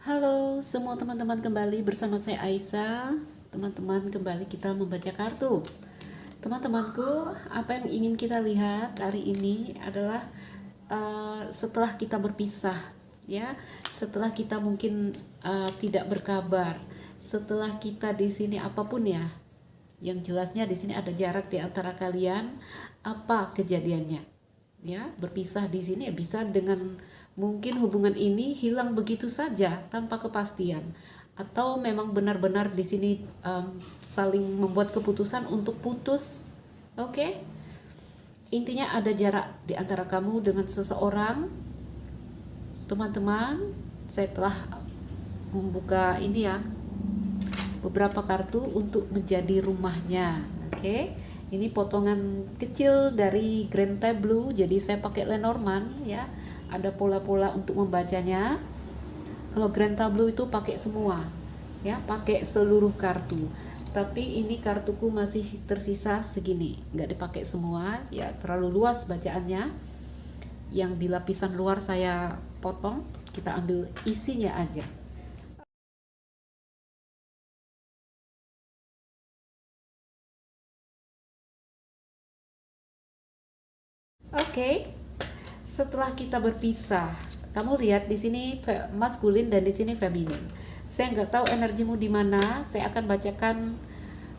Halo semua teman-teman, kembali bersama saya Aisyah. Teman-teman, kembali kita membaca kartu. Teman-temanku, apa yang ingin kita lihat hari ini adalah setelah kita berpisah, ya, setelah kita mungkin tidak berkabar, setelah kita di sini apapun ya, yang jelasnya di sini ada jarak di antara kalian. Apa kejadiannya? Ya, berpisah di sini ya bisa dengan mungkin hubungan ini hilang begitu saja tanpa kepastian, atau memang benar-benar di sini saling membuat keputusan untuk putus. Oke, intinya ada jarak di antara kamu dengan seseorang. Teman-teman, saya telah membuka ini ya, beberapa kartu untuk menjadi rumahnya. Oke, ini potongan kecil dari Grand Tableau, jadi saya pakai Lenormand ya. Ada pola-pola untuk membacanya. Kalau Grand Tableau itu pakai semua ya, pakai seluruh kartu. Tapi ini kartuku masih tersisa segini, nggak dipakai semua ya, terlalu luas bacaannya. Yang di lapisan luar saya potong, kita ambil isinya aja. Oke, setelah kita berpisah, kamu lihat di sini maskulin dan di sini feminin. Saya nggak tahu energimu di mana. Saya akan bacakan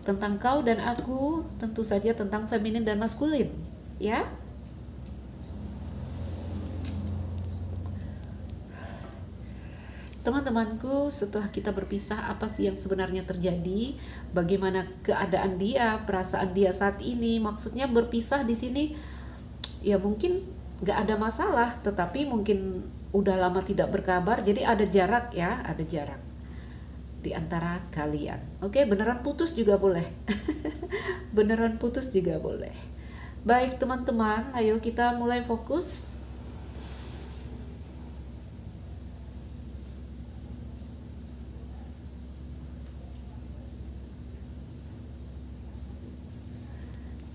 tentang kau dan aku, tentu saja tentang feminin dan maskulin, ya. Teman-temanku, setelah kita berpisah, apa sih yang sebenarnya terjadi? Bagaimana keadaan dia, perasaan dia saat ini? Maksudnya berpisah di sini ya mungkin nggak ada masalah, tetapi mungkin udah lama tidak berkabar, jadi ada jarak ya, ada jarak di antara kalian. Oke, beneran putus juga boleh. Beneran putus juga boleh. Baik teman-teman, ayo kita mulai fokus.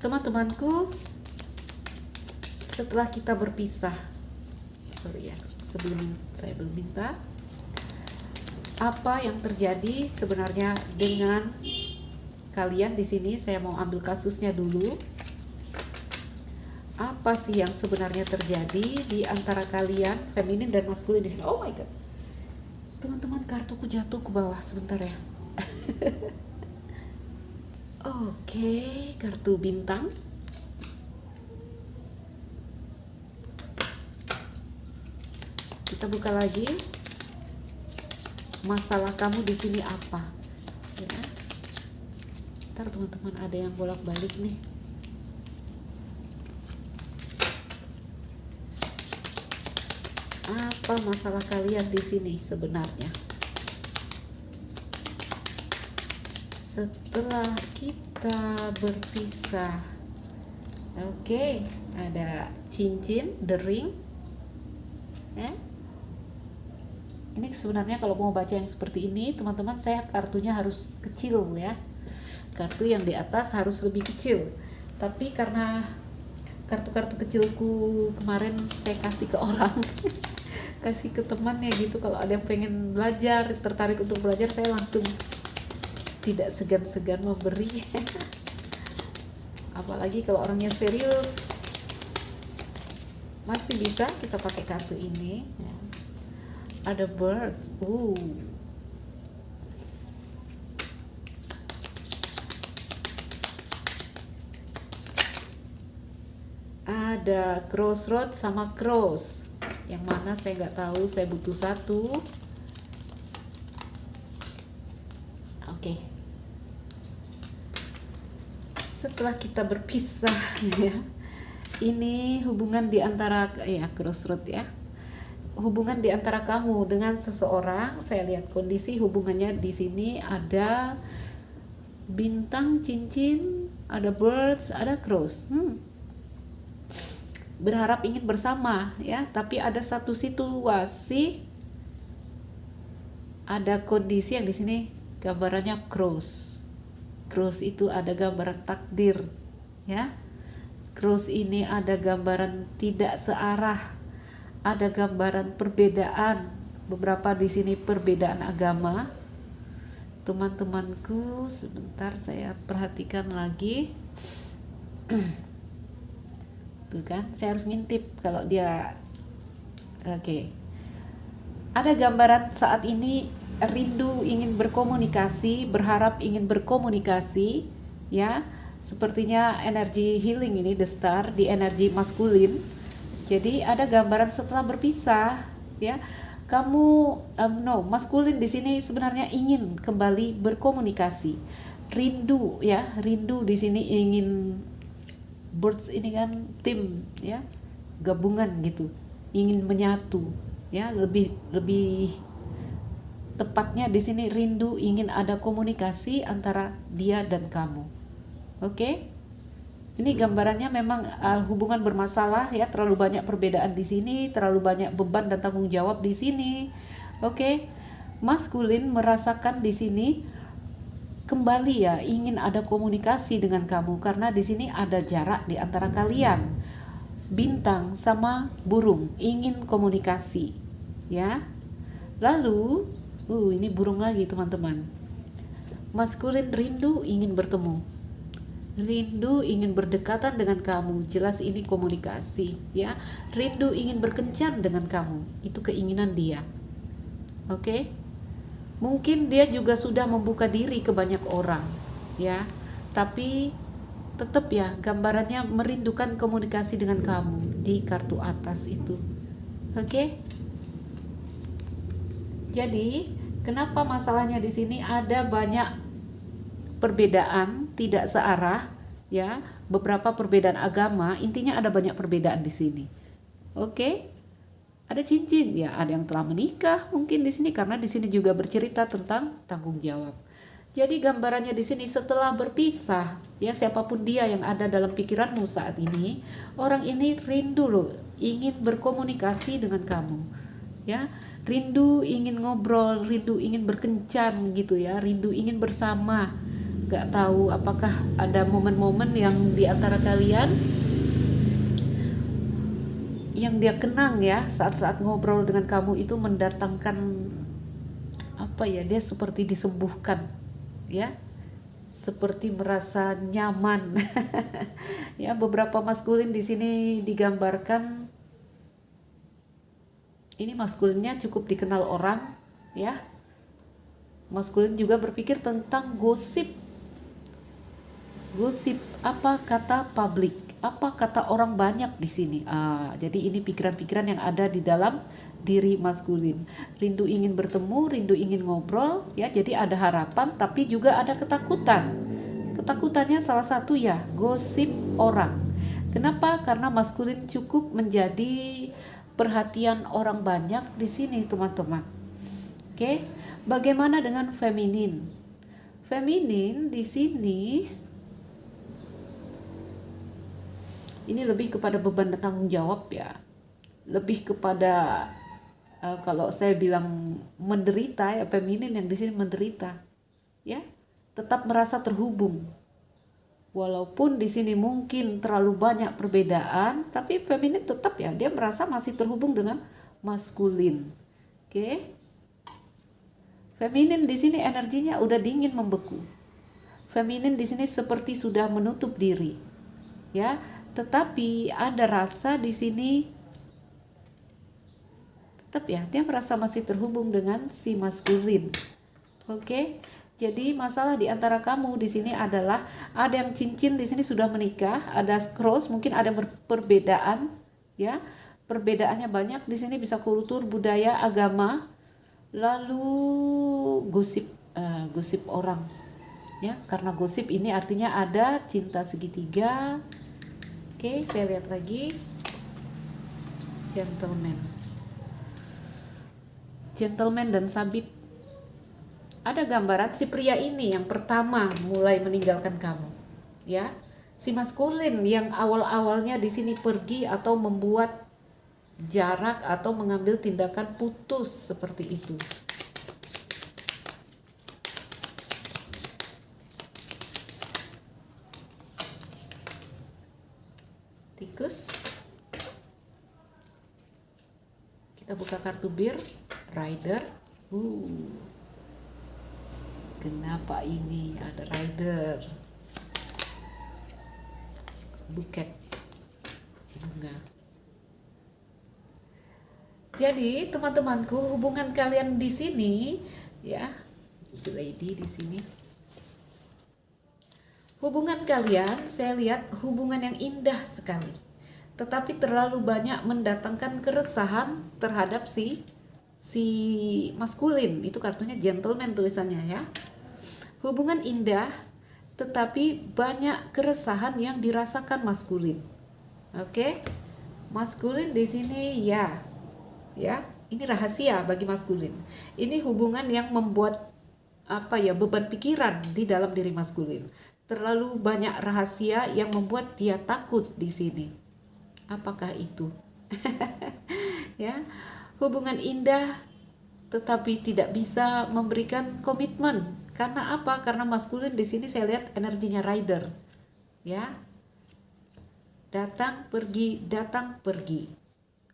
Teman-temanku, setelah kita berpisah, sorry ya, sebelum saya belum minta, apa yang terjadi sebenarnya dengan kalian di sini? Saya mau ambil kasusnya dulu. Apa sih yang sebenarnya terjadi di antara kalian, feminin dan maskulin di sini? Oh my god, teman-teman, kartuku jatuh ke bawah sebentar ya. Oke, kartu bintang. Kita buka lagi. Masalah kamu di sini apa? Ya. Ntar teman-teman, ada yang bolak-balik nih. Apa masalah kalian di sini sebenarnya? Setelah kita berpisah. Oke, ada cincin, the ring. Ya. Ini sebenarnya kalau mau baca yang seperti ini, teman-teman, saya kartunya harus kecil ya. Kartu yang di atas harus lebih kecil. Tapi karena kartu-kartu kecilku kemarin saya kasih ke orang, kasih ke teman ya gitu. Kalau ada yang pengen belajar, tertarik untuk belajar, saya langsung tidak segan-segan memberi. Apalagi kalau orangnya serius, masih bisa kita pakai kartu ini ya. Ada bird, ada crossroad sama cross. Yang mana saya nggak tahu, saya butuh satu. Oke. Setelah kita berpisah ya, ini hubungan di antara ya, crossroad ya, hubungan di antara kamu dengan seseorang. Saya lihat kondisi hubungannya di sini ada bintang, cincin, ada birds, ada cross. Berharap ingin bersama ya, tapi ada satu situasi, ada kondisi yang di sini gambarannya cross. Cross itu ada gambaran takdir ya. Cross ini ada gambaran tidak searah, ada gambaran perbedaan beberapa di sini perbedaan agama. Teman-temanku, sebentar saya perhatikan lagi. Tuh kan, saya harus ngintip kalau dia. Oke. Ada gambaran saat ini rindu ingin berkomunikasi, berharap ingin berkomunikasi, ya. Sepertinya energi healing ini the star di energi maskulin. Jadi ada gambaran setelah berpisah, ya. Kamu maskulin di sini sebenarnya ingin kembali berkomunikasi. Rindu, ya. Rindu di sini ingin birds ini kan tim, ya. Gabungan gitu. Ingin menyatu, ya. Lebih tepatnya di sini rindu ingin ada komunikasi antara dia dan kamu. Oke? Ini gambarannya memang hubungan bermasalah, ya, terlalu banyak perbedaan di sini, terlalu banyak beban dan tanggung jawab di sini. Oke? Maskulin merasakan di sini kembali, ya, ingin ada komunikasi dengan kamu karena di sini ada jarak di antara kalian. Bintang sama burung ingin komunikasi, ya. Lalu ini burung lagi, teman-teman. Maskulin rindu ingin bertemu, rindu ingin berdekatan dengan kamu. Jelas ini komunikasi, ya. Rindu ingin berkencan dengan kamu, itu keinginan dia. Oke? Mungkin dia juga sudah membuka diri ke banyak orang, ya. Tapi tetap, ya, gambarannya merindukan komunikasi dengan kamu di kartu atas itu. Oke? Jadi kenapa masalahnya di sini ada banyak perbedaan tidak searah, ya, beberapa perbedaan agama, intinya ada banyak perbedaan di sini. Oke? Ada cincin, ya, ada yang telah menikah mungkin di sini karena di sini juga bercerita tentang tanggung jawab. Jadi gambarannya di sini setelah berpisah, ya, siapapun dia yang ada dalam pikiranmu saat ini, orang ini rindu loh, ingin berkomunikasi dengan kamu, ya. Rindu ingin ngobrol, rindu ingin berkencan gitu, ya, rindu ingin bersama. Gak tahu apakah ada momen-momen yang di antara kalian yang dia kenang, ya, saat-saat ngobrol dengan kamu itu mendatangkan apa, ya, dia seperti disembuhkan, ya, seperti merasa nyaman. Ya, beberapa maskulin di sini digambarkan ini maskulinnya cukup dikenal orang, ya. Maskulin juga berpikir tentang gosip. Gosip, apa kata publik, apa kata orang banyak di sini. Jadi ini pikiran-pikiran yang ada di dalam diri maskulin. Rindu ingin bertemu, rindu ingin ngobrol, ya. Jadi ada harapan tapi juga ada ketakutan. Ketakutannya salah satu, ya, gosip orang. Kenapa? Karena maskulin cukup menjadi perhatian orang banyak di sini, teman-teman. Oke, bagaimana dengan feminin? Feminin di sini ini lebih kepada beban dan tanggung jawab, ya. Lebih kepada kalau saya bilang menderita, ya, feminin yang di sini menderita, ya. Tetap merasa terhubung. Walaupun di sini mungkin terlalu banyak perbedaan, tapi feminin tetap, ya, dia merasa masih terhubung dengan maskulin. Oke. Feminin di sini energinya udah dingin membeku. Feminin di sini seperti sudah menutup diri, ya. Tetapi ada rasa di sini tetap, ya, dia merasa masih terhubung dengan si maskulin. Oke. Jadi masalah di antara kamu di sini adalah ada yang cincin di sini sudah menikah, ada cross, mungkin ada perbedaan, ya. Perbedaannya banyak di sini, bisa kultur, budaya, agama, lalu gosip, gosip orang, ya. Karena gosip ini artinya ada cinta segitiga. Oke, saya lihat lagi. Gentleman dan sabit. Ada gambaran si pria ini yang pertama mulai meninggalkan kamu, ya. Si maskulin yang awal-awalnya di sini pergi atau membuat jarak atau mengambil tindakan putus seperti itu. Tikus. Kita buka kartu bir. Rider. Kenapa ini ada rider? Buket bunga. Jadi teman-temanku, hubungan kalian di sini ya, itu lady di sini. Hubungan kalian, saya lihat hubungan yang indah sekali. Tetapi terlalu banyak mendatangkan keresahan terhadap si maskulin. Itu kartunya gentleman tulisannya ya. Hubungan indah, tetapi banyak keresahan yang dirasakan maskulin. Oke, maskulin di sini ya, ini rahasia bagi maskulin. Ini hubungan yang membuat beban pikiran di dalam diri maskulin. Terlalu banyak rahasia yang membuat dia takut di sini. Apakah itu? Ya, hubungan indah, tetapi tidak bisa memberikan komitmen. Karena apa? Karena maskulin di sini saya lihat energinya rider. Ya. Datang pergi, datang pergi.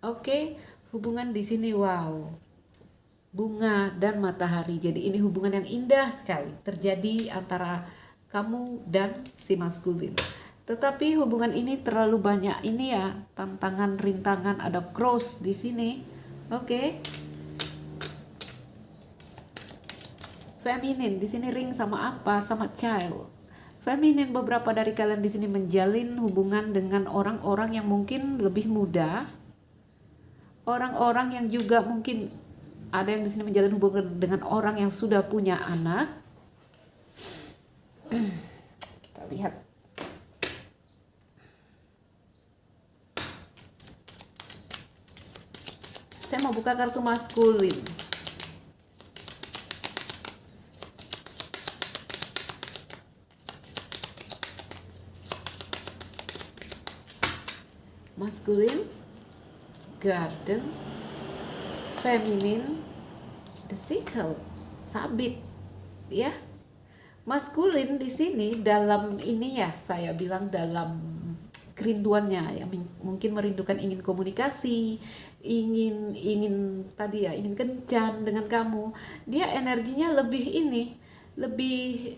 Oke, hubungan di sini wow. Bunga dan matahari. Jadi ini hubungan yang indah sekali terjadi antara kamu dan si maskulin. Tetapi hubungan ini terlalu banyak ini ya, tantangan, rintangan, ada cross di sini. Oke. Feminin di sini ring sama apa? Sama child. Feminin, beberapa dari kalian di sini menjalin hubungan dengan orang-orang yang mungkin lebih muda. Orang-orang yang juga mungkin ada yang di sini menjalin hubungan dengan orang yang sudah punya anak. Kita lihat. Saya mau buka kartu maskulin. Maskulin, garden, feminin, the sickle, sabit, ya. Maskulin di sini dalam ini ya, saya bilang dalam kerinduannya ya, mungkin merindukan, ingin komunikasi, ingin tadi ya, ingin kencan dengan kamu. Dia energinya lebih ini, lebih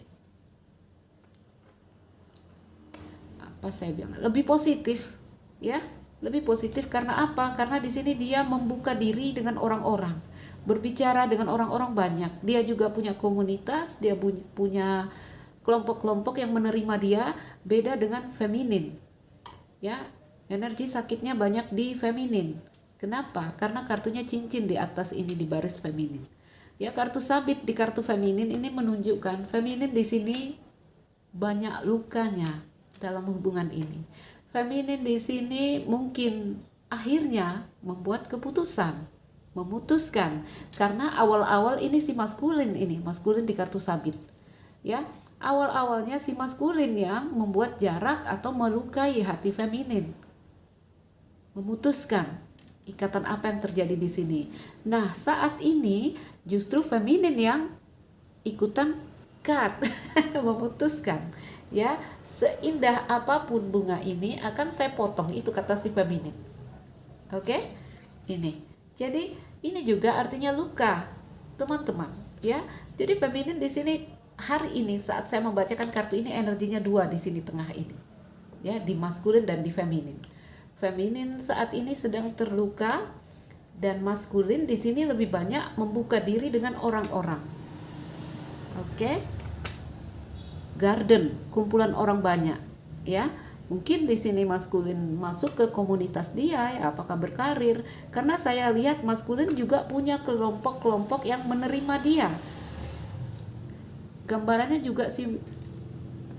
apa saya bilang, lebih positif. Ya, lebih positif karena apa? Karena di sini dia membuka diri dengan orang-orang, berbicara dengan orang-orang banyak. Dia juga punya komunitas, dia punya kelompok-kelompok yang menerima dia, beda dengan feminin. Ya, energi sakitnya banyak di feminin. Kenapa? Karena kartunya cincin di atas ini di baris feminin. Ya, kartu sabit di kartu feminin ini menunjukkan feminin di sini banyak lukanya dalam hubungan ini. Feminin di sini mungkin akhirnya membuat keputusan, memutuskan, karena awal-awal ini si maskulin di kartu sabit. Ya, awal-awalnya si maskulin yang membuat jarak atau melukai hati feminin. Memutuskan ikatan apa yang terjadi di sini. Nah, saat ini justru feminin yang ikutan cut, memutuskan. Ya, seindah apapun bunga ini akan saya potong, itu kata si feminin. Oke? Ini. Jadi ini juga artinya luka, teman-teman, ya. Jadi feminin di sini hari ini saat saya membacakan kartu ini energinya dua di sini tengah ini. Ya, di maskulin dan di feminin. Feminin saat ini sedang terluka dan maskulin di sini lebih banyak membuka diri dengan orang-orang. Oke? Garden, kumpulan orang banyak, ya. Mungkin di sini maskulin masuk ke komunitas dia, ya, apakah berkarir? Karena saya lihat maskulin juga punya kelompok-kelompok yang menerima dia. Gambarannya juga si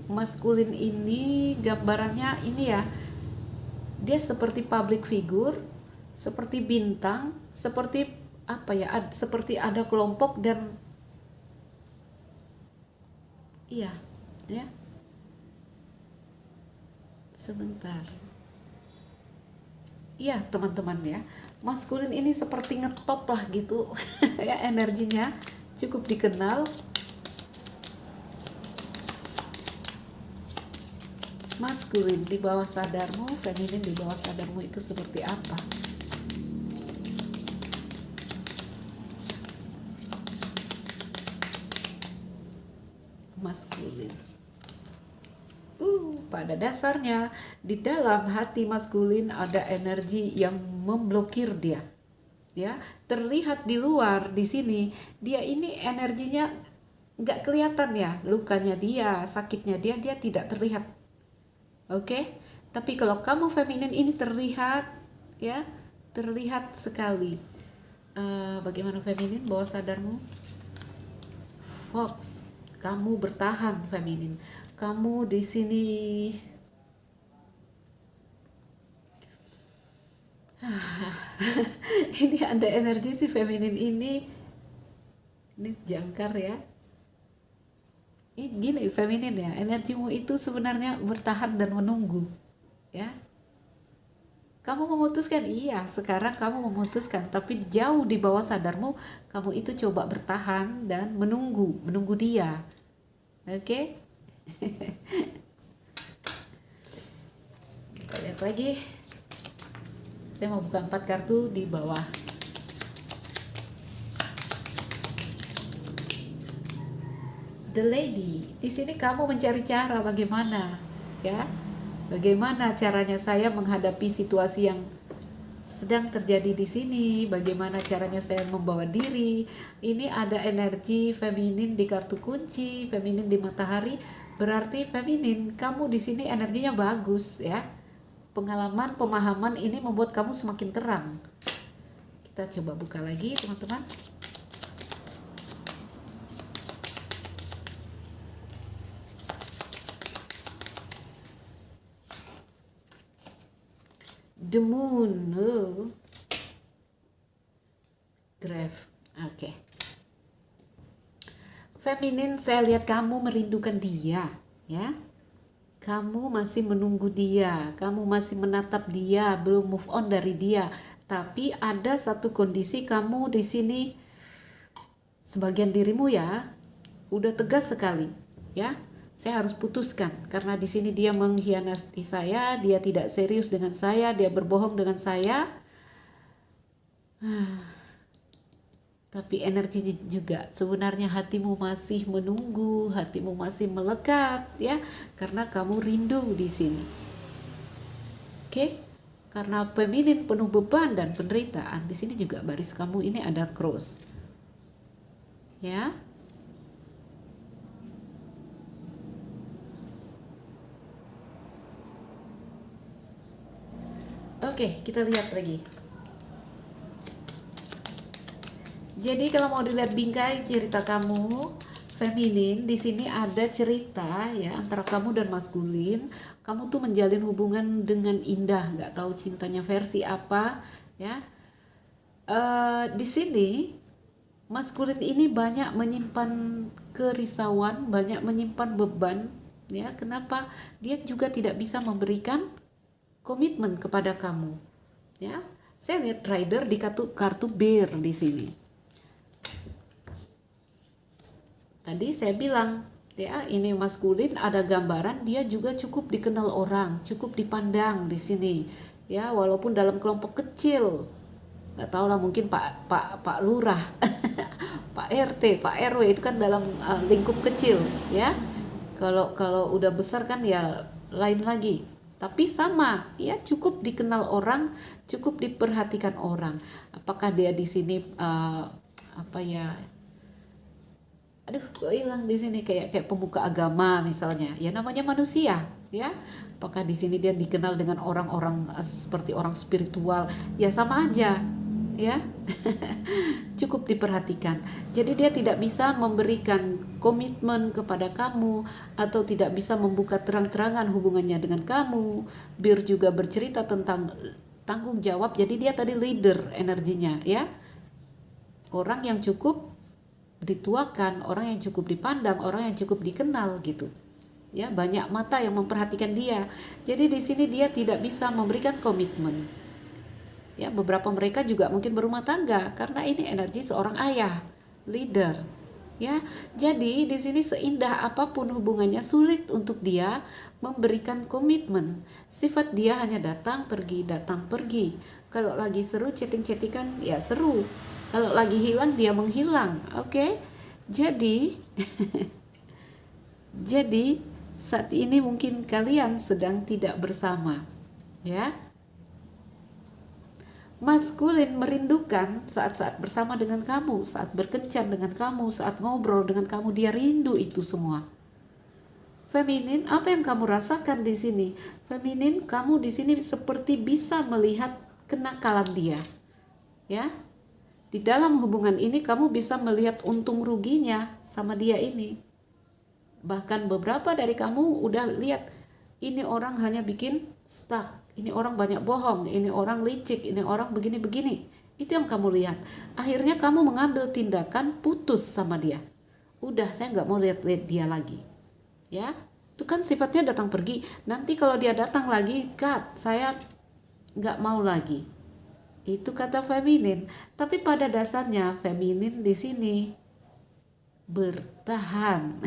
maskulin ini, gambarannya ini ya, dia seperti public figure, seperti bintang, seperti apa ya, seperti ada kelompok dan iya. Ya, sebentar. Ya, teman-teman ya, maskulin ini seperti ngetop lah gitu. Ya, energinya cukup dikenal. Maskulin di bawah sadarmu, feminin di bawah sadarmu itu seperti apa? maskulin. Pada dasarnya di dalam hati maskulin ada energi yang memblokir dia. Ya, terlihat di luar di sini dia ini energinya nggak kelihatan ya, lukanya dia, sakitnya dia tidak terlihat. Oke? Tapi kalau kamu feminin ini terlihat, ya, terlihat sekali. Bagaimana feminin bawah sadarmu? Fox, kamu bertahan feminin. Kamu di sini ini ada energi si feminin ini jangkar ya. Ini gini feminin ya, energimu itu sebenarnya bertahan dan menunggu ya. Kamu memutuskan, iya sekarang kamu memutuskan, tapi jauh di bawah sadarmu kamu itu coba bertahan dan menunggu dia. Oke? Kita lihat lagi. Saya mau buka 4 kartu di bawah. The Lady. Di sini kamu mencari cara bagaimana, ya? Bagaimana caranya saya menghadapi situasi yang sedang terjadi di sini? Bagaimana caranya saya membawa diri? Ini ada energi feminin di kartu kunci, feminin di matahari. Berarti feminin, kamu di sini energinya bagus ya. Pengalaman, pemahaman ini membuat kamu semakin terang. Kita coba buka lagi, teman-teman. The Moon. Grave. Oke. Feminin, saya lihat kamu merindukan dia, ya. Kamu masih menunggu dia, kamu masih menatap dia, belum move on dari dia. Tapi ada satu kondisi kamu di sini, sebagian dirimu ya, udah tegas sekali, ya. Saya harus putuskan karena di sini dia mengkhianati saya, dia tidak serius dengan saya, dia berbohong dengan saya. Tapi energi juga sebenarnya hatimu masih menunggu, hatimu masih melekat ya, karena kamu rindu di sini. Oke? Karena feminin penuh beban dan penderitaan, di sini juga baris kamu ini ada cross. Ya. Oke, kita lihat lagi. Jadi kalau mau dilihat bingkai cerita kamu feminin, di sini ada cerita ya antara kamu dan maskulin. Kamu tuh menjalin hubungan dengan indah, nggak tahu cintanya versi apa ya. Di sini maskulin ini banyak menyimpan kerisauan, banyak menyimpan beban ya. Kenapa? Dia juga tidak bisa memberikan komitmen kepada kamu ya. Saya lihat rider di kartu bear di sini. Tadi saya bilang ya, ini maskulin ada gambaran dia juga cukup dikenal orang, cukup dipandang di sini ya, walaupun dalam kelompok kecil. Nggak tahu lah, mungkin Pak Lurah, Pak RT, Pak RW itu kan dalam lingkup kecil ya. Kalau udah besar kan ya lain lagi. Tapi sama ya, cukup dikenal orang, cukup diperhatikan orang. Apakah dia di sini hilang di sini kayak pemuka agama misalnya, ya namanya manusia ya. Apakah di sini dia dikenal dengan orang-orang seperti orang spiritual, ya sama aja ya. Cukup diperhatikan. Jadi dia tidak bisa memberikan komitmen kepada kamu atau tidak bisa membuka terang-terangan hubungannya dengan kamu. Bir juga bercerita tentang tanggung jawab. Jadi dia tadi leader energinya ya. Orang yang cukup dituakan, orang yang cukup dipandang, orang yang cukup dikenal gitu. Ya, banyak mata yang memperhatikan dia. Jadi di sini dia tidak bisa memberikan komitmen. Ya, beberapa mereka juga mungkin berumah tangga karena ini energi seorang ayah, leader. Ya, jadi di sini seindah apapun hubungannya sulit untuk dia memberikan komitmen. Sifat dia hanya datang pergi. Kalau lagi seru chatting-chattingan ya seru. Kalau lagi hilang dia menghilang. Oke. Jadi Jadi saat ini mungkin kalian sedang tidak bersama, ya. Maskulin merindukan saat-saat bersama dengan kamu, saat berkencan dengan kamu, saat ngobrol dengan kamu, dia rindu itu semua. Feminin, apa yang kamu rasakan di sini? Feminin, kamu di sini seperti bisa melihat kenakalan dia, ya. Di dalam hubungan ini kamu bisa melihat untung ruginya sama dia ini. Bahkan beberapa dari kamu udah lihat, ini orang hanya bikin stuck, ini orang banyak bohong, ini orang licik, ini orang begini-begini. Itu yang kamu lihat. Akhirnya kamu mengambil tindakan putus sama dia. Udah, saya nggak mau lihat dia lagi. Ya, itu kan sifatnya datang pergi. Nanti kalau dia datang lagi, cut, saya nggak mau lagi. Itu kata feminin. Tapi pada dasarnya feminin di sini bertahan.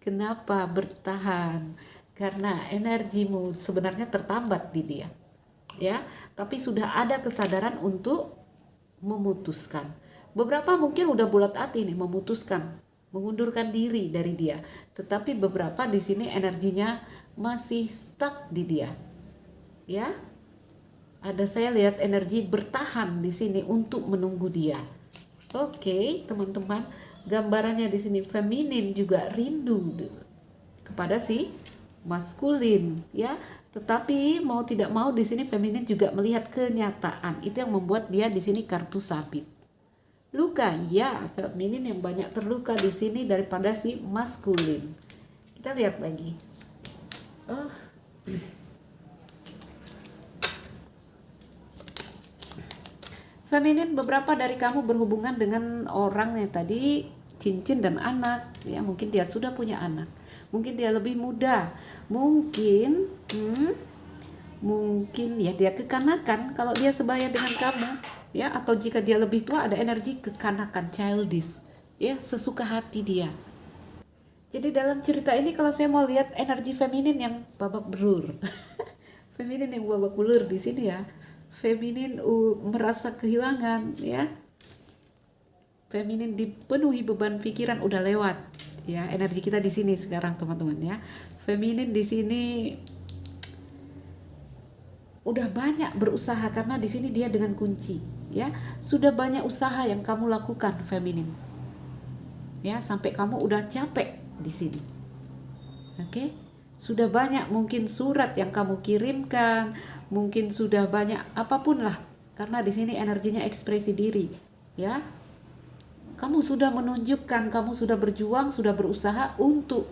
Kenapa bertahan? Karena energimu sebenarnya tertambat di dia, ya. Tapi sudah ada kesadaran untuk memutuskan. Beberapa mungkin udah bulat hati nih memutuskan, mengundurkan diri dari dia. Tetapi beberapa di sini energinya masih stuck di dia, ya. Ada, saya lihat energi bertahan di sini untuk menunggu dia. Oke, teman-teman, gambarannya di sini feminin juga rindu kepada si maskulin, ya. Tetapi mau tidak mau di sini feminin juga melihat kenyataan. Itu yang membuat dia di sini kartu sabit. Luka, ya, feminin yang banyak terluka di sini daripada si maskulin. Kita lihat lagi. Oh. Feminin, beberapa dari kamu berhubungan dengan orang yang tadi cincin dan anak, ya. Mungkin dia sudah punya anak, mungkin dia lebih muda, mungkin ya dia kekanakan kalau dia sebaya dengan kamu, ya. Atau jika dia lebih tua, ada energi kekanakan, childish, ya, sesuka hati dia. Jadi dalam cerita ini kalau saya mau lihat energi feminin yang babak belur. Feminin yang babak belur di sini, ya. Feminin merasa kehilangan, ya. Feminin dipenuhi beban pikiran, udah lewat, ya. Energi kita di sini sekarang, teman-teman, ya. Feminin di sini udah banyak berusaha karena di sini dia dengan kunci, ya. Sudah banyak usaha yang kamu lakukan, feminin, ya, sampai kamu udah capek di sini. Oke. Sudah banyak mungkin surat yang kamu kirimkan, mungkin sudah banyak apapun lah, karena di sini energinya ekspresi diri, ya. Kamu sudah menunjukkan, kamu sudah berjuang, sudah berusaha untuk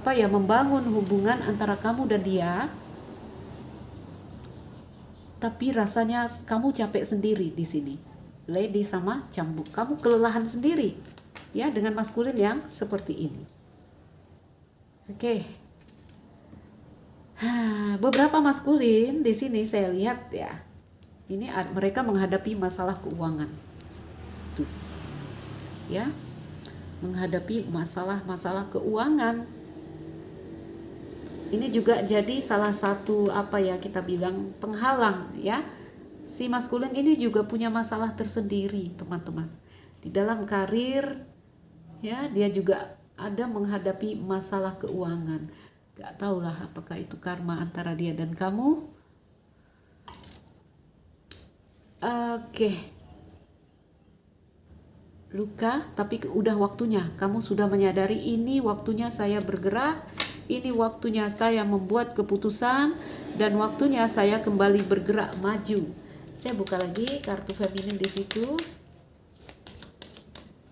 membangun hubungan antara kamu dan dia. Tapi rasanya kamu capek sendiri di sini. Lady sama cambuk, kamu kelelahan sendiri, ya, dengan maskulin yang seperti ini. Oke. Beberapa maskulin di sini saya lihat, ya, ini mereka menghadapi masalah keuangan, tuh, ya, menghadapi masalah keuangan. Ini juga jadi salah satu kita bilang penghalang, ya. Si maskulin ini juga punya masalah tersendiri, teman-teman, di dalam karir, ya. Dia juga ada menghadapi masalah keuangan. Gak tahulah apakah itu karma antara dia dan kamu. Oke. Luka, tapi udah waktunya. Kamu sudah menyadari ini waktunya saya bergerak, ini waktunya saya membuat keputusan, dan waktunya saya kembali bergerak maju. Saya buka lagi kartu feminin di situ.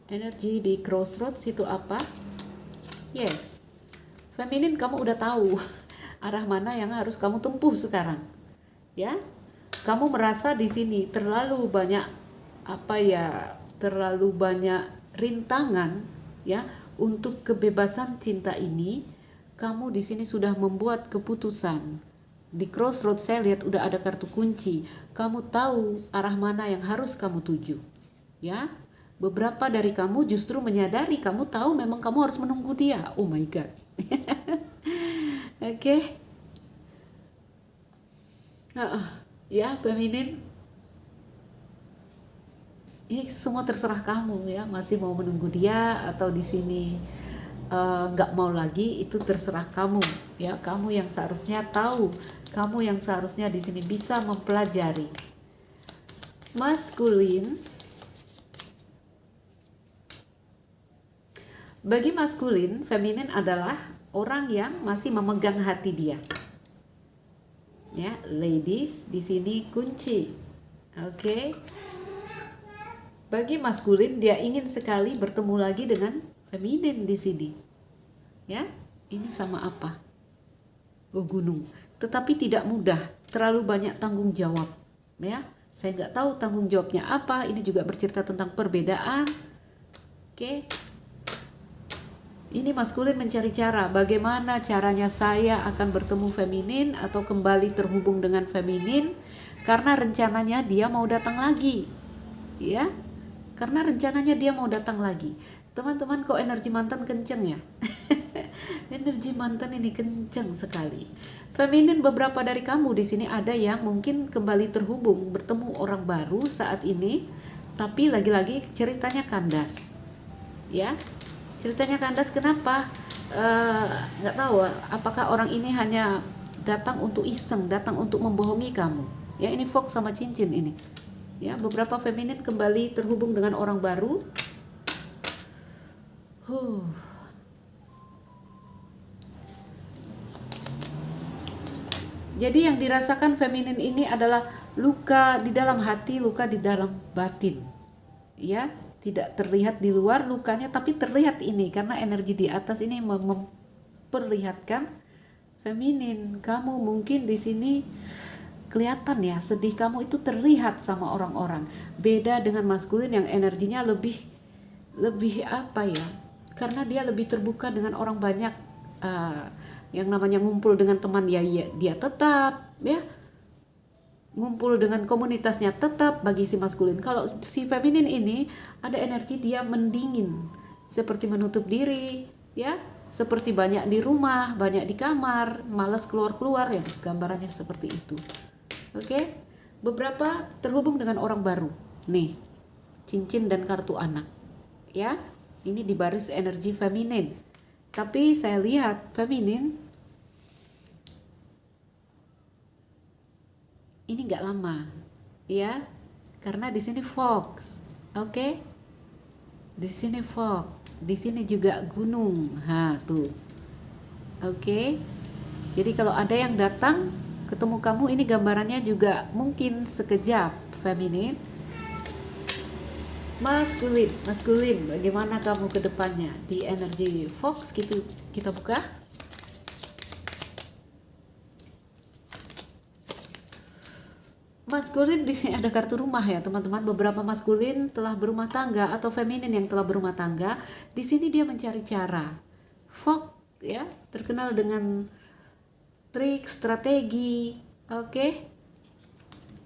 Energi di crossroads itu apa? Yes. Feminin, kamu udah tahu arah mana yang harus kamu tempuh sekarang, ya. Kamu merasa di sini terlalu banyak terlalu banyak rintangan, ya, untuk kebebasan cinta ini. Kamu di sini sudah membuat keputusan. Di crossroads saya lihat udah ada kartu kunci. Kamu tahu arah mana yang harus kamu tuju, ya. Beberapa dari kamu justru menyadari, kamu tahu memang kamu harus menunggu dia. Oh my god. Oke. Ya, feminin, ini semua terserah kamu, ya. Masih mau menunggu dia atau di sini nggak mau lagi, itu terserah kamu ya. Kamu yang seharusnya tahu, kamu yang seharusnya di sini bisa mempelajari. Maskulin, bagi maskulin, feminin adalah orang yang masih memegang hati dia. Ya, ladies, di sini kunci. Oke. Bagi maskulin, dia ingin sekali bertemu lagi dengan feminin di sini. Ya, ini sama apa? Oh, gunung. Tetapi tidak mudah, terlalu banyak tanggung jawab. Ya, saya nggak tahu tanggung jawabnya apa. Ini juga bercerita tentang perbedaan. Oke. Ini maskulin mencari cara, bagaimana caranya saya akan bertemu feminin atau kembali terhubung dengan feminin, karena rencananya dia mau datang lagi. Ya, karena rencananya dia mau datang lagi. Teman-teman, kok energi mantan kenceng ya? Energi mantan ini kenceng sekali. Feminin, beberapa dari kamu di sini ada yang mungkin kembali terhubung, bertemu orang baru saat ini, tapi lagi-lagi ceritanya kandas. Ya, ceritanya kandas. Kenapa? Nggak tahu apakah orang ini hanya datang untuk iseng, datang untuk membohongi kamu. Ya, ini fox sama cincin ini. Ya, beberapa feminin kembali terhubung dengan orang baru. Jadi yang dirasakan feminin ini adalah luka di dalam hati, luka di dalam batin. Ya, tidak terlihat di luar lukanya, tapi terlihat ini karena energi di atas ini memperlihatkan feminin. Kamu mungkin di sini kelihatan ya, sedih kamu itu terlihat sama orang-orang. Beda dengan maskulin yang energinya lebih apa ya? Karena dia lebih terbuka dengan orang banyak. Yang namanya ngumpul dengan teman ya, dia tetap ya. Ngumpul dengan komunitasnya tetap bagi si maskulin. Kalau si feminin ini ada energi dia mendingin, seperti menutup diri ya, seperti banyak di rumah, banyak di kamar, malas keluar-keluar ya, gambarannya seperti itu. Oke. Beberapa terhubung dengan orang baru. Nih, cincin dan kartu anak. Ya, ini di baris energi feminin. Tapi saya lihat feminin ini nggak lama, ya, karena di sini fox, oke? Di sini fox, di sini juga gunung, tuh, oke? Jadi kalau ada yang datang ketemu kamu, ini gambarannya juga mungkin sekejap, feminin. Maskulin, bagaimana kamu ke depannya di energi fox gitu? Kita buka. Maskulin di sini ada kartu rumah ya, teman-teman. Beberapa maskulin telah berumah tangga atau feminin yang telah berumah tangga. Di sini dia mencari cara. Fox ya, terkenal dengan trik, strategi, oke?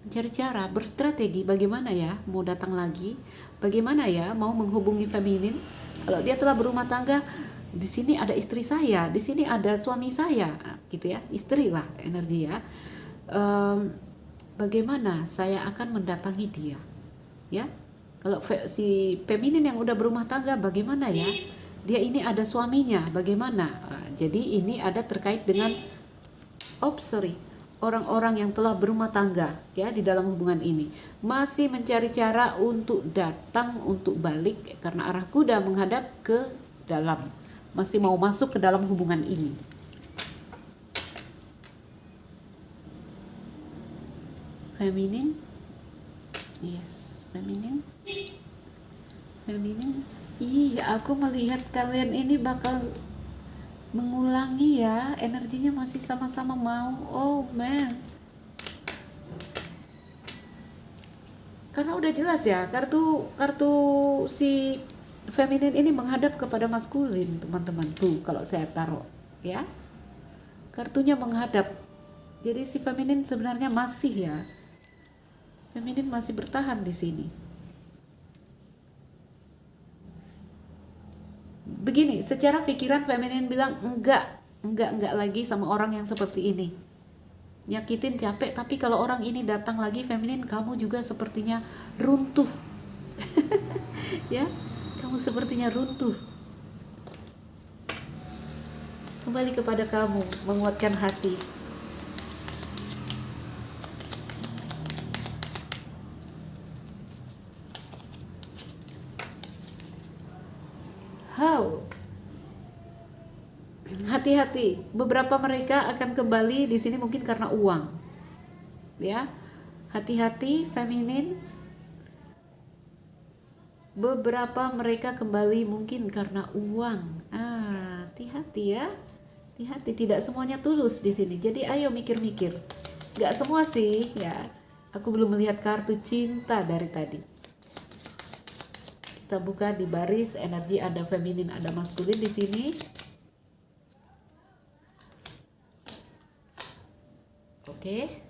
Mencari cara, berstrategi bagaimana ya mau datang lagi, bagaimana ya mau menghubungi feminin. Kalau dia telah berumah tangga, di sini ada istri saya, di sini ada suami saya, gitu ya, istri lah energi ya. Bagaimana saya akan mendatangi dia, ya? Kalau si feminin yang udah berumah tangga, bagaimana ya? Dia ini ada suaminya, bagaimana? Jadi ini ada terkait dengan orang-orang yang telah berumah tangga ya di dalam hubungan ini masih mencari cara untuk datang, untuk balik karena arah kuda menghadap ke dalam, masih mau masuk ke dalam hubungan ini. Feminin, yes, feminin. Aku melihat kalian ini bakal mengulangi ya, energinya masih sama-sama mau. Oh man, karena udah jelas ya, kartu si feminin ini menghadap kepada maskulin, teman-teman. Tuh kalau saya taruh ya, kartunya menghadap. Jadi si feminin sebenarnya masih ya, feminin masih bertahan di sini. Begini, secara pikiran feminin bilang enggak lagi sama orang yang seperti ini, nyakitin, capek. Tapi kalau orang ini datang lagi, feminin, kamu juga sepertinya runtuh. Ya, kamu sepertinya runtuh. kembali kepada kamu, menguatkan hati. How? Hati-hati, beberapa mereka akan kembali di sini mungkin karena uang. Ya. Hati-hati feminin. Beberapa mereka kembali mungkin karena uang. Hati-hati ya. Hati-hati, tidak semuanya tulus di sini. Jadi ayo mikir-mikir. Gak semua sih ya. Aku belum melihat kartu cinta dari tadi. Kita buka di baris energi, ada feminin, ada maskulin di sini. Oke.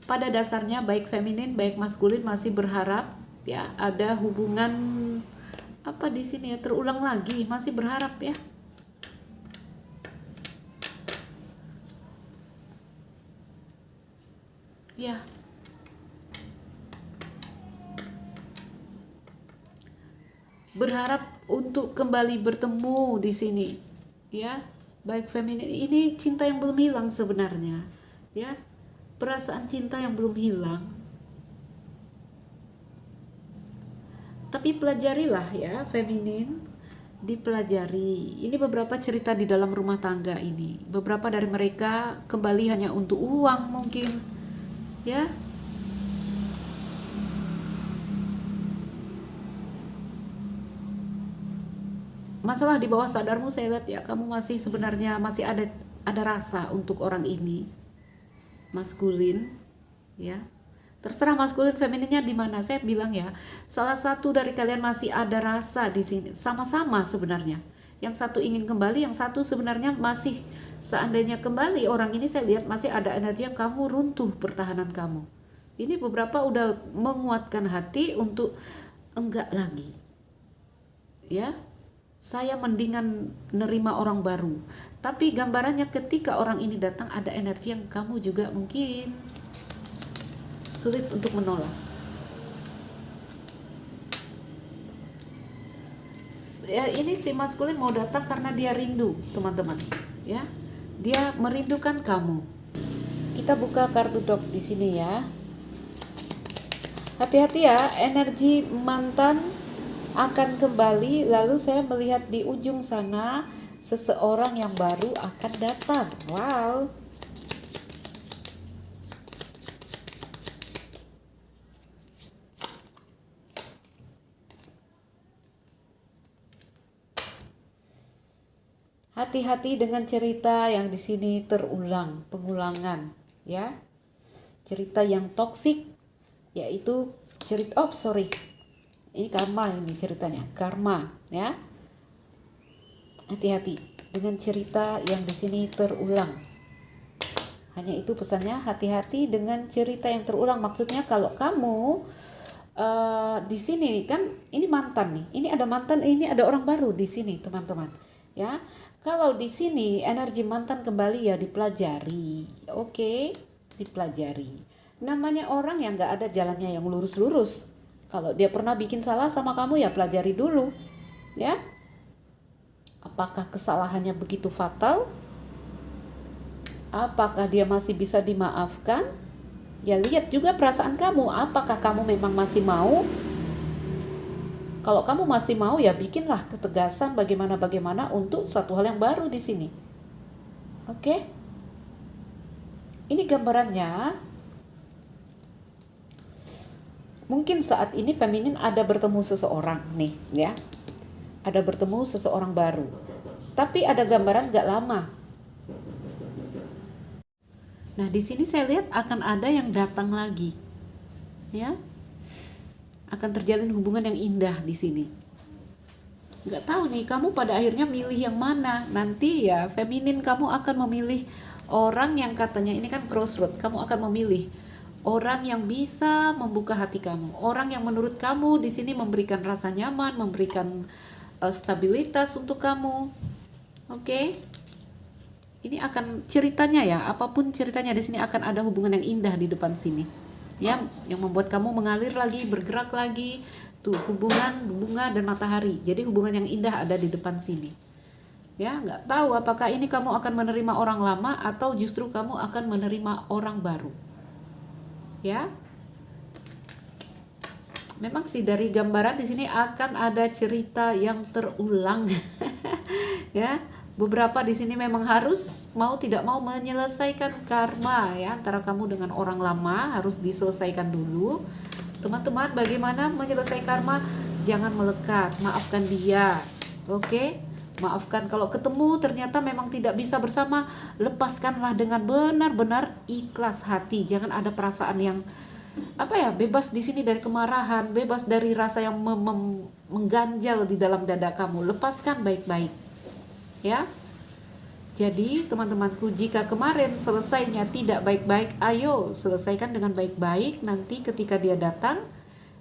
Pada dasarnya baik feminin baik maskulin masih berharap ya ada hubungan apa di sini ya, terulang lagi, masih berharap ya. Ya. Berharap untuk kembali bertemu di sini. Ya. Baik feminin, ini cinta yang belum hilang sebenarnya. Ya, perasaan cinta yang belum hilang, tapi pelajarilah ya feminin, dipelajari. Ini beberapa cerita di dalam rumah tangga ini, beberapa dari mereka kembali hanya untuk uang mungkin ya. Masalah di bawah sadarmu saya lihat ya, kamu masih sebenarnya masih ada rasa untuk orang ini. Maskulin ya, terserah maskulin femininnya di mana. Saya bilang ya, salah satu dari kalian masih ada rasa di sini, sama-sama sebenarnya. Yang satu ingin kembali, yang satu sebenarnya masih, seandainya kembali orang ini saya lihat masih ada energi yang kamu runtuh pertahanan kamu. Ini beberapa udah menguatkan hati untuk enggak lagi ya, saya mendingan nerima orang baru. Tapi gambarannya ketika orang ini datang ada energi yang kamu juga mungkin sulit untuk menolak. Ya, ini si maskulin mau datang karena dia rindu, teman-teman. Ya, dia merindukan kamu. Kita buka kartu dok di sini ya. Hati-hati ya, energi mantan akan kembali. Lalu saya melihat di ujung sana seseorang yang baru akan datang. Wow. Hati-hati dengan cerita yang di sini terulang, pengulangan, ya. Cerita yang toksik, yaitu cerita, ini karma, ini ceritanya, karma, ya. Hati-hati dengan cerita yang di sini terulang. Hanya itu pesannya, hati-hati dengan cerita yang terulang. Maksudnya kalau kamu di sini kan ini mantan nih, ini ada mantan, ini ada orang baru di sini, teman-teman, ya. Kalau di sini energi mantan kembali ya dipelajari, oke, dipelajari. Namanya orang yang nggak ada jalannya yang lurus-lurus. Kalau dia pernah bikin salah sama kamu ya pelajari dulu, ya. Apakah kesalahannya begitu fatal? Apakah dia masih bisa dimaafkan? Ya lihat juga perasaan kamu, apakah kamu memang masih mau? Kalau kamu masih mau ya bikinlah ketegasan bagaimana untuk suatu hal yang baru di sini. Oke? Ini gambarannya. Mungkin saat ini feminin ada bertemu seseorang nih, ya. Ada bertemu seseorang baru. Tapi ada gambaran gak lama. Nah, di sini saya lihat akan ada yang datang lagi. Ya. Akan terjalin hubungan yang indah di sini. Nggak tahu nih, kamu pada akhirnya milih yang mana. Nanti ya, feminin kamu akan memilih orang yang katanya ini kan crossroad. Kamu akan memilih orang yang bisa membuka hati kamu, orang yang menurut kamu di sini memberikan rasa nyaman, memberikan stabilitas untuk kamu. Oke? Ini akan ceritanya ya, apapun ceritanya di sini akan ada hubungan yang indah di depan sini. ya, yang membuat kamu mengalir lagi, bergerak lagi. Tuh, hubungan bunga dan matahari. Jadi hubungan yang indah ada di depan sini. Ya, nggak tahu apakah ini kamu akan menerima orang lama atau justru kamu akan menerima orang baru. Ya, memang sih dari gambaran di sini akan ada cerita yang terulang. Ya, beberapa di sini memang harus mau tidak mau menyelesaikan karma ya antara kamu dengan orang lama, harus diselesaikan dulu. Teman-teman, bagaimana menyelesaikan karma? Jangan melekat, maafkan dia. Oke? Maafkan kalau ketemu ternyata memang tidak bisa bersama, lepaskanlah dengan benar-benar ikhlas hati. Jangan ada perasaan yang bebas di sini dari kemarahan, bebas dari rasa yang mengganjal di dalam dada kamu. Lepaskan baik-baik. Ya. Jadi teman-temanku, jika kemarin selesainya tidak baik-baik, ayo selesaikan dengan baik-baik nanti ketika dia datang,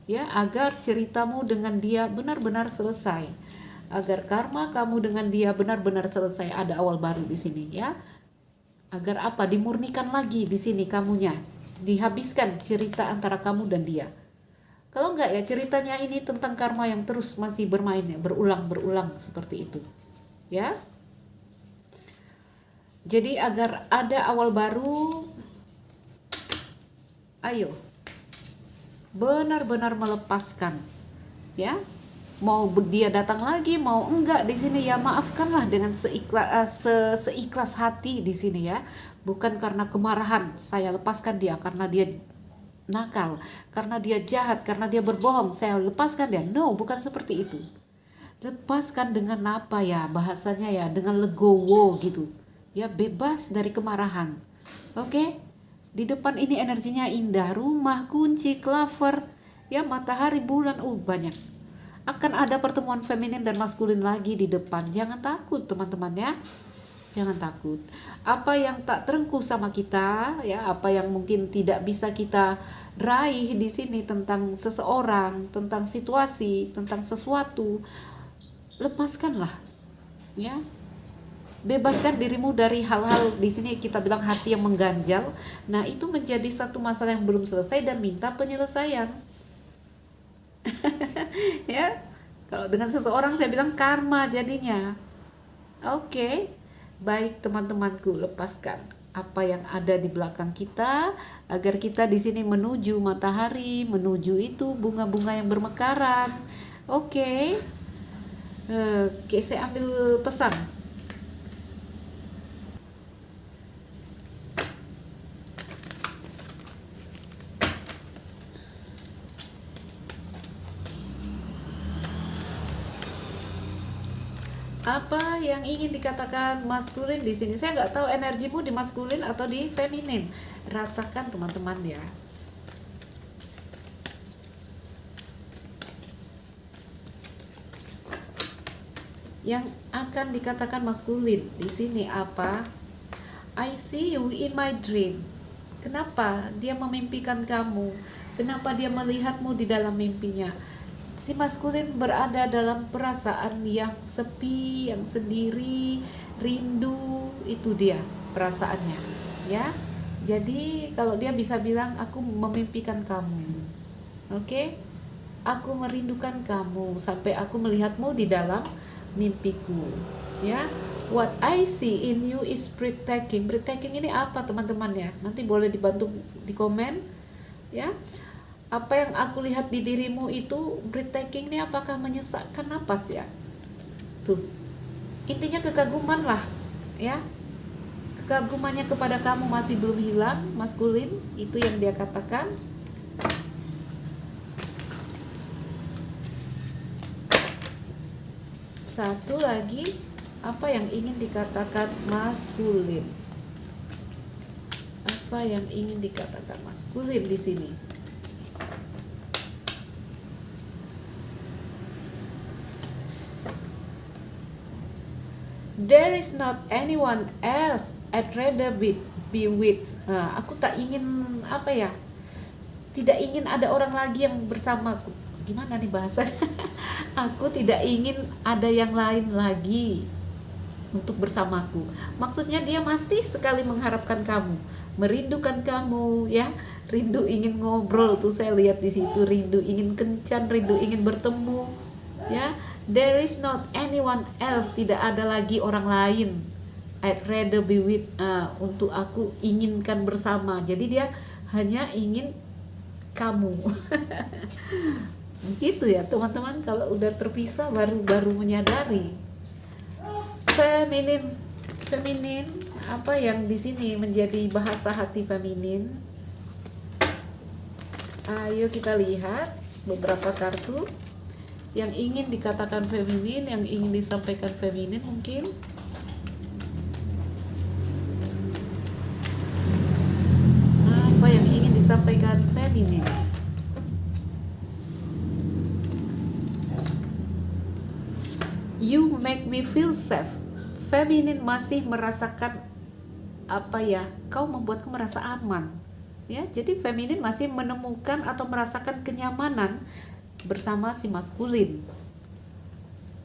ya, agar ceritamu dengan dia benar-benar selesai, agar karma kamu dengan dia benar-benar selesai, ada awal baru di sini, ya. Agar dimurnikan lagi di sini kamunya, dihabiskan cerita antara kamu dan dia. Kalau enggak ya ceritanya ini tentang karma yang terus masih bermain ya, berulang-berulang seperti itu, ya. Jadi agar ada awal baru, ayo benar-benar melepaskan, ya. Mau dia datang lagi, mau enggak di sini ya maafkanlah dengan seikhlas hati di sini ya. Bukan karena kemarahan saya lepaskan dia karena dia nakal, karena dia jahat, karena dia berbohong saya lepaskan dia. No, bukan seperti itu. Lepaskan dengan bahasanya ya, dengan legowo gitu. Ya, bebas dari kemarahan. Oke? Di depan ini energinya indah, rumah, kunci, klaver, ya, matahari, bulan, banyak. Akan ada pertemuan feminin dan maskulin lagi di depan. Jangan takut, teman-teman ya. Jangan takut. Apa yang tak terengkuh sama kita, ya, apa yang mungkin tidak bisa kita raih di sini tentang seseorang, tentang situasi, tentang sesuatu, lepaskanlah. Ya. Bebaskan dirimu dari hal-hal di sini kita bilang hati yang mengganjal. Nah, itu menjadi satu masalah yang belum selesai dan minta penyelesaian. Ya, kalau dengan seseorang saya bilang karma jadinya. Oke, baik teman-temanku, lepaskan apa yang ada di belakang kita agar kita di sini menuju matahari, menuju itu bunga-bunga yang bermekaran. Oke, saya ambil pesan. Apa yang ingin dikatakan maskulin di sini? Saya nggak tahu energimu di maskulin atau di feminin. Rasakan teman-teman ya. Yang akan dikatakan maskulin di sini apa? I see you in my dream. Kenapa dia memimpikan kamu? Kenapa dia melihatmu di dalam mimpinya? Si maskulin berada dalam perasaan yang sepi, yang sendiri, rindu, itu dia perasaannya, ya. Jadi kalau dia bisa bilang aku memimpikan kamu, oke? Aku merindukan kamu sampai aku melihatmu di dalam mimpiku, ya. What I see in you is breathtaking. Breathtaking ini apa teman-teman ya? Nanti boleh dibantu di komen, ya. Apa yang aku lihat di dirimu itu breathtaking ini apakah menyesakkan napas ya? Tuh. Intinya kekaguman lah, ya. Kekagumannya kepada kamu masih belum hilang, maskulin, itu yang dia katakan. Satu lagi, apa yang ingin dikatakan maskulin? Apa yang ingin dikatakan maskulin di sini? There is not anyone else I'd rather be with. Aku tak ingin tidak ingin ada orang lagi yang bersamaku. Gimana nih bahasanya? Aku tidak ingin ada yang lain lagi untuk bersamaku. Maksudnya dia masih sekali mengharapkan kamu, merindukan kamu ya, rindu ingin ngobrol tuh saya lihat di situ, rindu ingin kencan, rindu ingin bertemu ya. There is not anyone else, tidak ada lagi orang lain. I'd rather be with, untuk aku inginkan bersama. Jadi dia hanya ingin kamu. Begitu ya teman-teman, kalau udah terpisah baru menyadari. Feminin apa yang di sini menjadi bahasa hati feminin? Ayo kita lihat beberapa kartu yang ingin dikatakan feminin, yang ingin disampaikan feminin mungkin. Apa yang ingin disampaikan feminin? You make me feel safe. Feminin masih merasakan apa ya? Kau membuatku merasa aman. Ya, jadi feminin masih menemukan atau merasakan kenyamanan bersama si maskulin.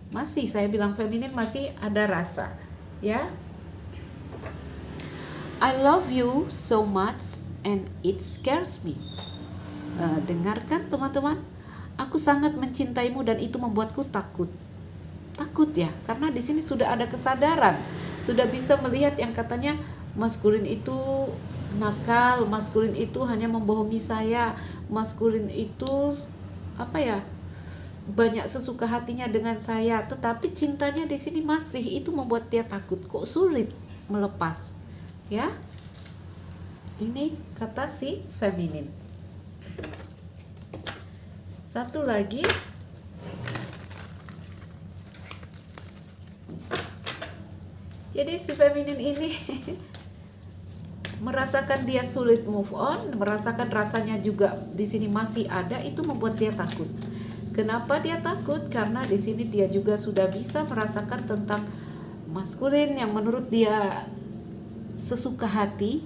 Masih saya bilang feminin masih ada rasa, ya. I love you so much and it scares me. Dengarkan teman-teman, aku sangat mencintaimu dan itu membuatku takut. Takut ya, karena di sini sudah ada kesadaran, sudah bisa melihat yang katanya maskulin itu nakal, maskulin itu hanya membohongi saya, maskulin itu apa ya, banyak sesuka hatinya dengan saya, tetapi cintanya di sini masih, itu membuat dia takut, kok sulit melepas ya. Ini kata si feminin. Satu lagi, jadi si feminin ini merasakan dia sulit move on, merasakan rasanya juga di sini masih ada, itu membuat dia takut. Kenapa dia takut? Karena di sini dia juga sudah bisa merasakan tentang maskulin yang menurut dia sesuka hati,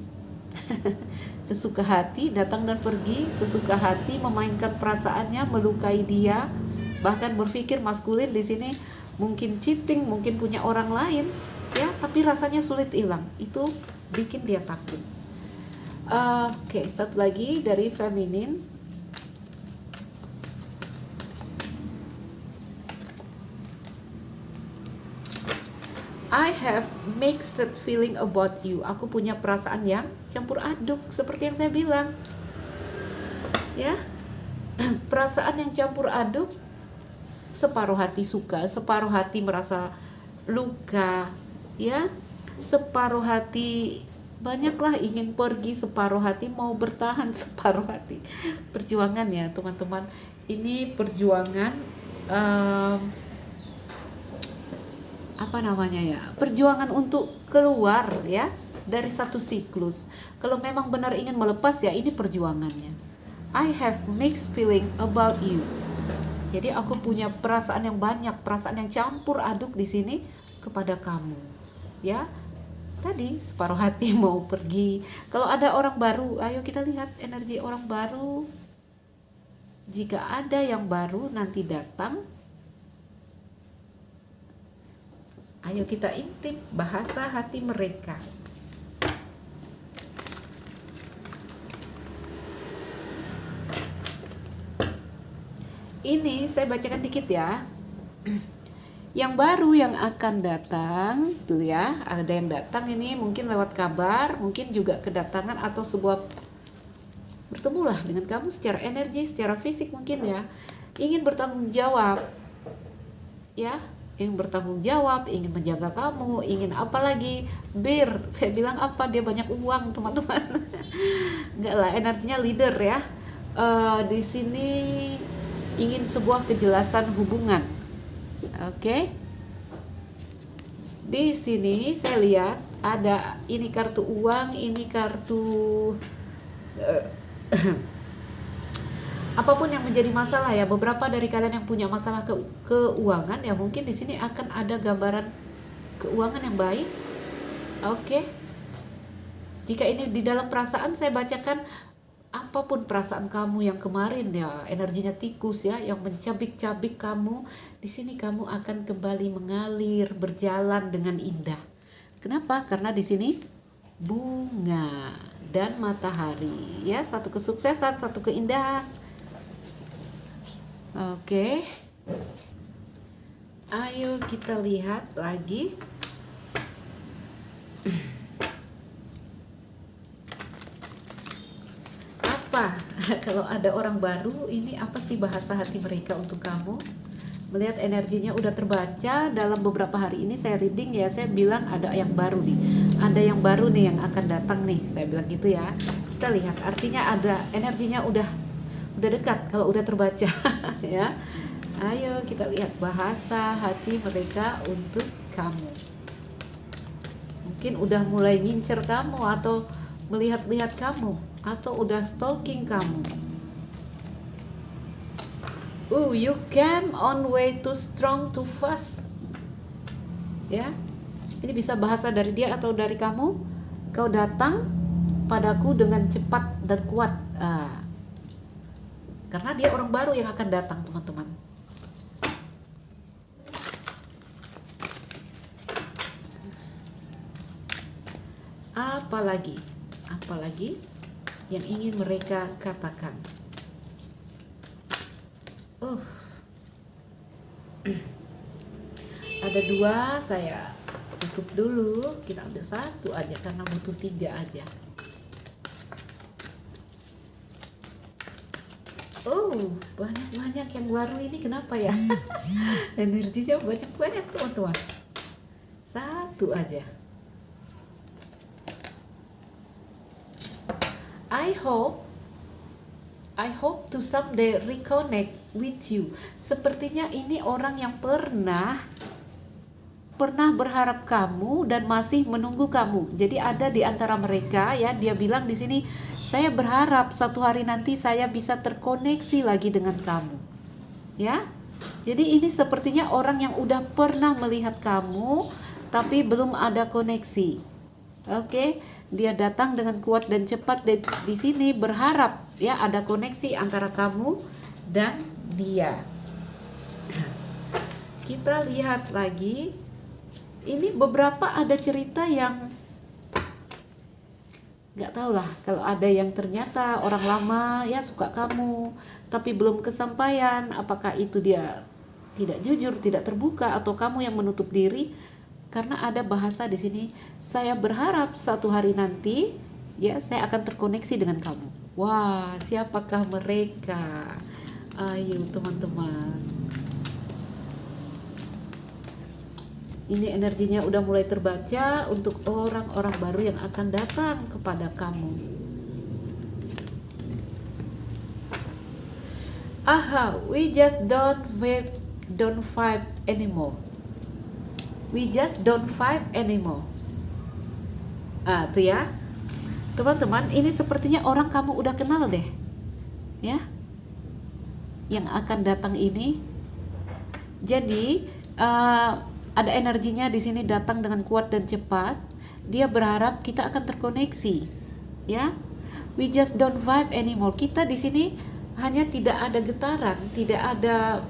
sesuka hati, datang dan pergi, sesuka hati, memainkan perasaannya, melukai dia, bahkan berpikir maskulin di sini mungkin cheating, mungkin punya orang lain, ya, tapi rasanya sulit hilang. Itu bikin dia takut. Oke, satu lagi dari feminin. I have mixed feeling about you. Aku punya perasaan yang campur aduk, seperti yang saya bilang. Ya, perasaan yang campur aduk. Separuh hati suka, separuh hati merasa luka, ya. Separuh hati banyaklah ingin pergi, separuh hati mau bertahan, separuh hati perjuangan ya teman-teman. Ini perjuangan apa namanya ya, perjuangan untuk keluar ya dari satu siklus. Kalau memang benar ingin melepas ya, ini perjuangannya. I have mixed feeling about you. Jadi aku punya perasaan yang banyak, perasaan yang campur aduk di sini kepada kamu. Ya, tadi separuh hati mau pergi. Kalau ada orang baru, ayo kita lihat energi orang baru. Jika ada yang baru nanti datang, ayo kita intip bahasa hati mereka. Ini saya bacakan dikit ya. Yang baru yang akan datang tuh ya, ada yang datang ini mungkin lewat kabar, mungkin juga kedatangan atau sebuah bertemulah dengan kamu secara energi, secara fisik mungkin ya. Ingin bertanggung jawab. Ya, ingin bertanggung jawab, ingin menjaga kamu, ingin apa lagi? Saya bilang apa? Dia banyak uang, teman-teman. Enggak lah, energinya leader ya. Di sini ingin sebuah kejelasan hubungan. Oke. Di sini saya lihat ada ini kartu uang, ini kartu apapun yang menjadi masalah ya. Beberapa dari kalian yang punya masalah keuangan ya, mungkin di sini akan ada gambaran keuangan yang baik. Oke. Jika ini di dalam perasaan, saya bacakan apapun perasaan kamu yang kemarin ya, energinya tikus ya, yang mencabik-cabik kamu, di sini kamu akan kembali mengalir, berjalan dengan indah. Kenapa? Karena di sini bunga, dan matahari. Ya, satu kesuksesan, satu keindahan. Oke. Ayo kita lihat lagi. Apa? Kalau ada orang baru, ini apa sih bahasa hati mereka untuk kamu? Melihat energinya udah terbaca dalam beberapa hari ini saya reading ya, saya bilang ada yang baru nih. Ada yang baru nih yang akan datang nih, saya bilang gitu ya. Kita lihat artinya ada energinya udah dekat kalau udah terbaca ya. Ayo kita lihat bahasa hati mereka untuk kamu. Mungkin udah mulai ngincer kamu atau melihat-lihat kamu atau udah stalking kamu. You came on way too strong too fast. Ya. Ini bisa bahasa dari dia atau dari kamu. Kau datang padaku dengan cepat dan kuat. Karena dia orang baru yang akan datang, teman-teman. Apalagi yang ingin mereka katakan. Ada 2, saya tutup dulu. Kita ambil 1 aja karena butuh 3 aja. Banyak yang baru ini, kenapa ya? Energinya banyak teman-teman. 1 aja. I hope to someday reconnect with you. Sepertinya ini orang yang pernah berharap kamu dan masih menunggu kamu. Jadi ada di antara mereka ya, dia bilang di sini, saya berharap suatu hari nanti saya bisa terkoneksi lagi dengan kamu. Ya. Jadi ini sepertinya orang yang udah pernah melihat kamu tapi belum ada koneksi. Oke, dia datang dengan kuat dan cepat di sini berharap ya ada koneksi antara kamu dan dia. Kita lihat lagi. Ini beberapa ada cerita yang nggak tahu lah, kalau ada yang ternyata orang lama ya suka kamu tapi belum kesampaian, apakah itu dia tidak jujur, tidak terbuka, atau kamu yang menutup diri. Karena ada bahasa di sini, saya berharap suatu hari nanti ya saya akan terkoneksi dengan kamu. Wah, siapakah mereka? Ayo teman-teman. Ini energinya udah mulai terbaca untuk orang-orang baru yang akan datang kepada kamu. We just don't vibe anymore. We just don't vibe anymore. Tuh ya. Teman-teman, ini sepertinya orang kamu udah kenal deh. Ya. Yang akan datang ini. Jadi, ada energinya di sini datang dengan kuat dan cepat. Dia berharap kita akan terkoneksi. Ya. We just don't vibe anymore. Kita di sini hanya tidak ada getaran, tidak ada,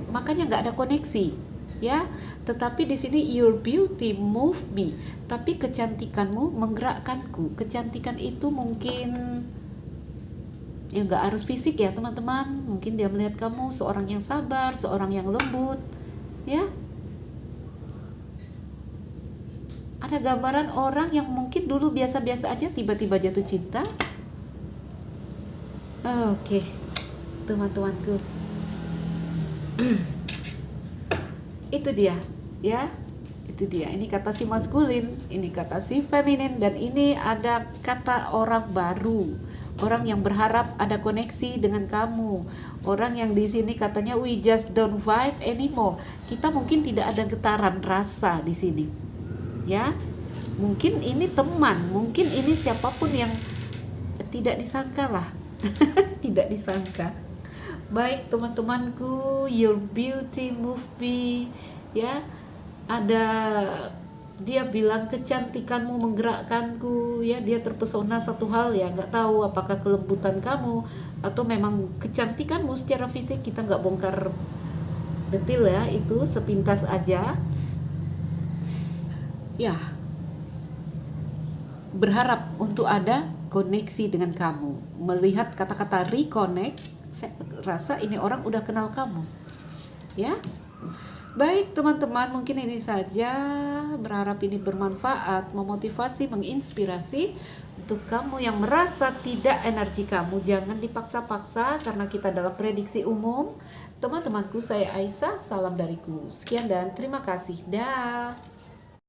makanya nggak ada koneksi. Ya, tetapi di sini your beauty move me. Tapi kecantikanmu menggerakkanku. Kecantikan itu mungkin ya nggak harus fisik ya teman-teman. Mungkin dia melihat kamu seorang yang sabar, seorang yang lembut. Ya, ada gambaran orang yang mungkin dulu biasa-biasa aja tiba-tiba jatuh cinta. Oke, teman-temanku. Itu dia, ya. Itu dia. Ini kata si maskulin, ini kata si feminin, dan ini ada kata orang baru. Orang yang berharap ada koneksi dengan kamu. Orang yang di sini katanya we just don't vibe anymore. Kita mungkin tidak ada getaran rasa di sini. Ya. Mungkin ini teman, mungkin ini siapapun yang tidak disangka lah. Tidak disangka. Baik teman-temanku, your beauty move me, ya. Ada, dia bilang kecantikanmu menggerakkanku, ya. Dia terpesona satu hal, ya, nggak tahu apakah kelembutan kamu atau memang kecantikanmu secara fisik. Kita nggak bongkar detail ya, itu sepintas aja, ya. berharap untuk ada koneksi dengan kamu. Melihat kata-kata reconnect, saya rasa ini orang udah kenal kamu. Ya. Baik teman-teman, mungkin ini saja. Berharap ini bermanfaat, memotivasi, menginspirasi. Untuk kamu yang merasa tidak energi kamu, jangan dipaksa-paksa karena kita dalam prediksi umum. Teman-temanku, saya Aisyah, salam dariku. Sekian dan terima kasih. Dah.